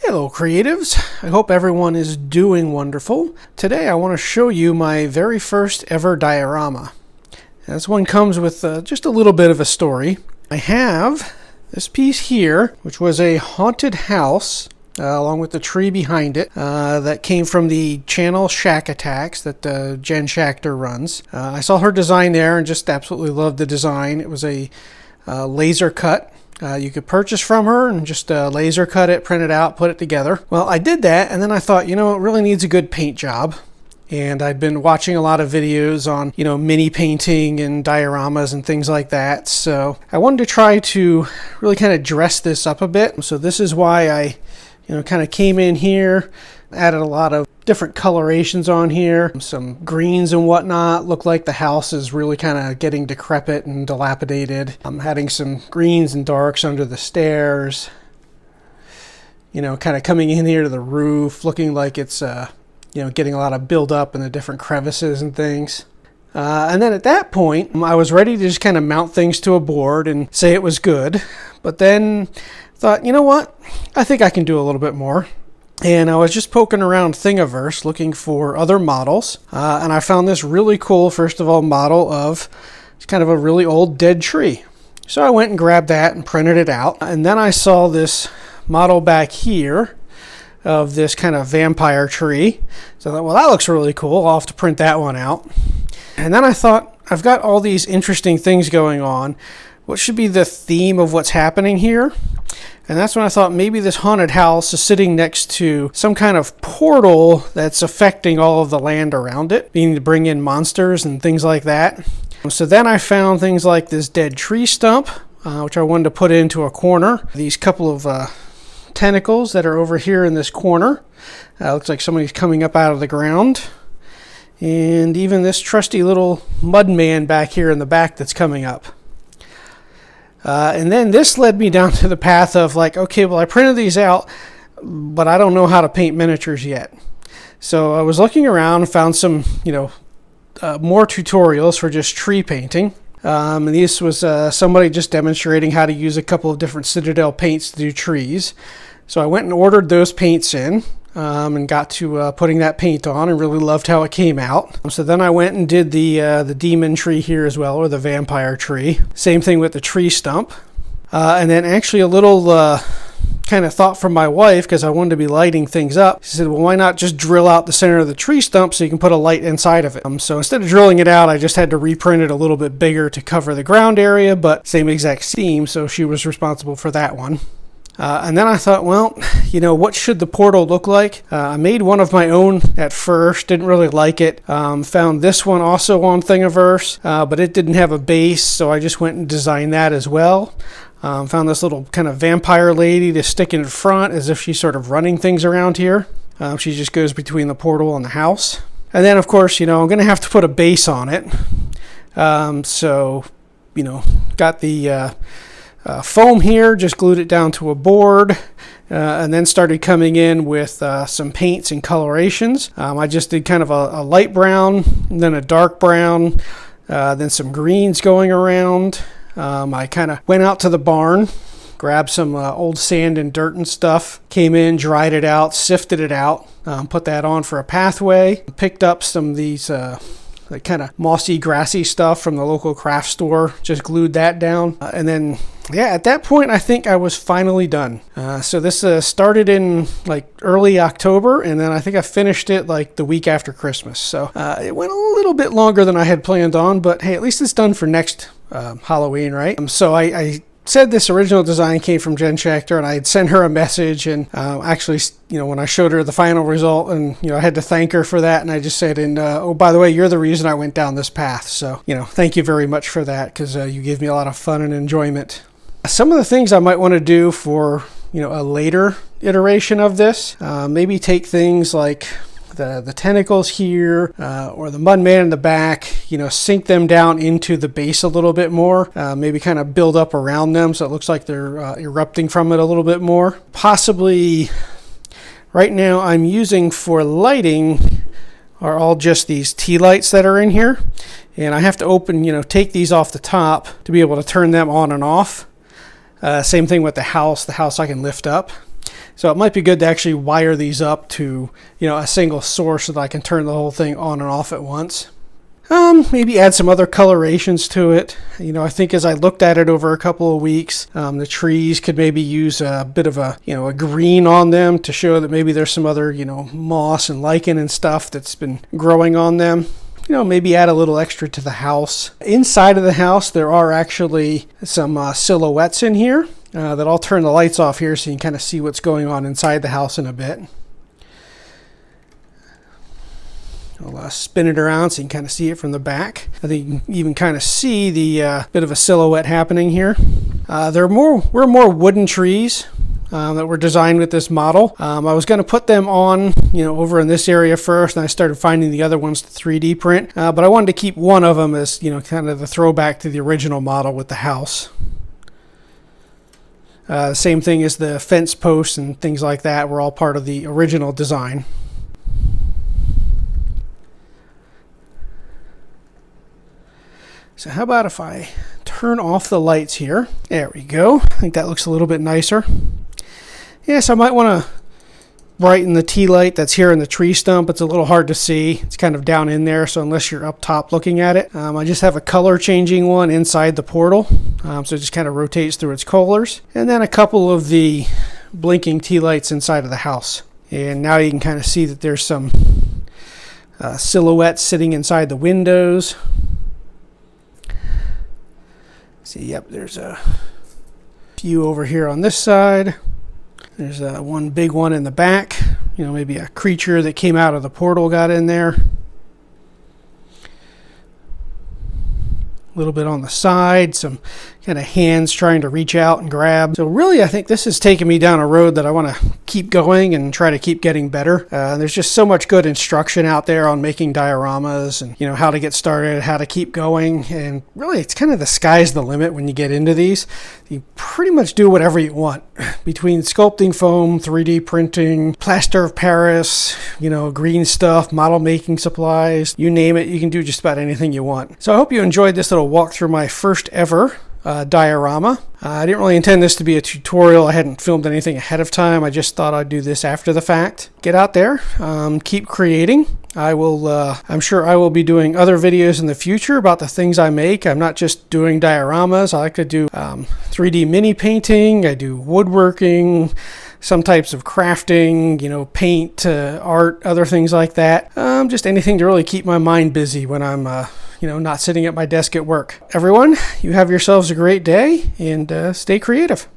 Hello creatives, I hope everyone is doing wonderful. Today I want to show you my very first ever diorama. This one comes with just a little bit of a story. I have this piece here, which was a haunted house, along with the tree behind it, that came from the channel Shack Attacks that Jen Schachter runs. I saw her design there and just absolutely loved the design. It was a laser cut. You could purchase from her and just laser cut it, print it out, put it together. Well, I did that, and then I thought, it really needs a good paint job. And I'd been watching a lot of videos on, mini painting and dioramas and things like that. So I wanted to try to really kind of dress this up a bit. So this is why I, kind of came in here, added a lot of different colorations on here, some greens and whatnot. Look like the house is really kind of getting decrepit and dilapidated. I'm adding some greens and darks under the stairs, kind of coming in here to the roof, looking like it's getting a lot of build up in the different crevices and things. And then at that point, I was ready to just kind of mount things to a board and say it was good. But then thought, you know what? I think I can do a little bit more. And I was just poking around Thingiverse looking for other models. And I found this really cool, first of all, model of kind of a really old dead tree. So I went and grabbed that and printed it out. And then I saw this model back here of this kind of vampire tree. So I thought, well, that looks really cool. I'll have to print that one out. And then I thought, I've got all these interesting things going on. What should be the theme of what's happening here? And that's when I thought maybe this haunted house is sitting next to some kind of portal that's affecting all of the land around it, meaning to bring in monsters and things like that. So then I found things like this dead tree stump, which I wanted to put into a corner. These couple of tentacles that are over here in this corner. Looks like somebody's coming up out of the ground. And even this trusty little mud man back here in the back that's coming up. And then this led me down to the path of like, okay, well, I printed these out, but I don't know how to paint miniatures yet. So I was looking around and found some, more tutorials for just tree painting. And this was somebody just demonstrating how to use a couple of different Citadel paints to do trees. So I went and ordered those paints in. And got to putting that paint on and really loved how it came out. So then I went and did the demon tree here as well, or the vampire tree. Same thing with the tree stump. And then actually a little kind of thought from my wife, because I wanted to be lighting things up. She said, well, why not just drill out the center of the tree stump so you can put a light inside of it? So instead of drilling it out, I just had to reprint it a little bit bigger to cover the ground area, but same exact theme, so she was responsible for that one. And then I thought, well, what should the portal look like? I made one of my own at first, didn't really like it. Found this one also on Thingiverse, but it didn't have a base, so I just went and designed that as well. Found this little kind of vampire lady to stick in front as if she's sort of running things around here. She just goes between the portal and the house. And then, of course, I'm going to have to put a base on it. So, got the foam here, just glued it down to a board, and then started coming in with some paints and colorations. I just did kind of a light brown, and then a dark brown, then some greens going around. I kind of went out to the barn, grabbed some old sand and dirt and stuff, came in, dried it out, sifted it out, put that on for a pathway, picked up some of these like kind of mossy, grassy stuff from the local craft store, just glued that down, and then at that point I think I was finally done. So this started in like early October, and then I think I finished it like the week after Christmas. So it went a little bit longer than I had planned on, but hey, at least it's done for next Halloween, right? So I said this original design came from Jen Schachter, and I had sent her a message, and actually, when I showed her the final result, and I had to thank her for that, and I just said, and oh, by the way, you're the reason I went down this path, so thank you very much for that, because you gave me a lot of fun and enjoyment. Some of the things I might want to do for a later iteration of this, maybe take things like the tentacles here, or the mud man in the back, sink them down into the base a little bit more, maybe kind of build up around them so it looks like they're erupting from it a little bit more. Possibly, right now I'm using for lighting are all just these tea lights that are in here, and I have to open, take these off the top to be able to turn them on and off. Same thing with the house I can lift up. So it might be good to actually wire these up to, a single source so that I can turn the whole thing on and off at once. Maybe add some other colorations to it. I think as I looked at it over a couple of weeks, the trees could maybe use a bit of a green on them to show that maybe there's some other, moss and lichen and stuff that's been growing on them. Maybe add a little extra to the house. Inside of the house, there are actually some silhouettes in here that I'll turn the lights off here so you can kind of see what's going on inside the house in a bit. I'll spin it around so you can kind of see it from the back. I think you can even kind of see the bit of a silhouette happening here. We're more wooden trees that were designed with this model. I was going to put them on, over in this area first, and I started finding the other ones to 3D print. But I wanted to keep one of them as, kind of the throwback to the original model with the house. Same thing as the fence posts and things like that were all part of the original design. So how about if I turn off the lights here? There we go. I think that looks a little bit nicer. Yes, I might want to brighten the tea light that's here in the tree stump. It's a little hard to see. It's kind of down in there, so unless you're up top looking at it. I just have a color changing one inside the portal. So it just kind of rotates through its colors. And then a couple of the blinking tea lights inside of the house. And now you can kind of see that there's some silhouettes sitting inside the windows. See, yep, there's a few over here on this side. There's one big one in the back. Maybe a creature that came out of the portal got in there. A little bit on the side, some kind of hands trying to reach out and grab. So really, I think this has taken me down a road that I want to keep going and try to keep getting better. There's just so much good instruction out there on making dioramas and, how to get started, how to keep going. And really, it's kind of the sky's the limit when you get into these. You pretty much do whatever you want. Between sculpting foam, 3D printing, plaster of Paris, green stuff, model making supplies, you name it, you can do just about anything you want. So I hope you enjoyed this little walk through my first ever diorama. I didn't really intend this to be a tutorial. I hadn't filmed anything ahead of time. I just thought I'd do this after the fact. Get out there, keep creating. I'm sure I will be doing other videos in the future about the things I make. I'm not just doing dioramas. I like to do 3D mini painting. I do woodworking, some types of crafting, paint, art, other things like that. Just anything to really keep my mind busy when I'm not sitting at my desk at work. Everyone, you have yourselves a great day and stay creative.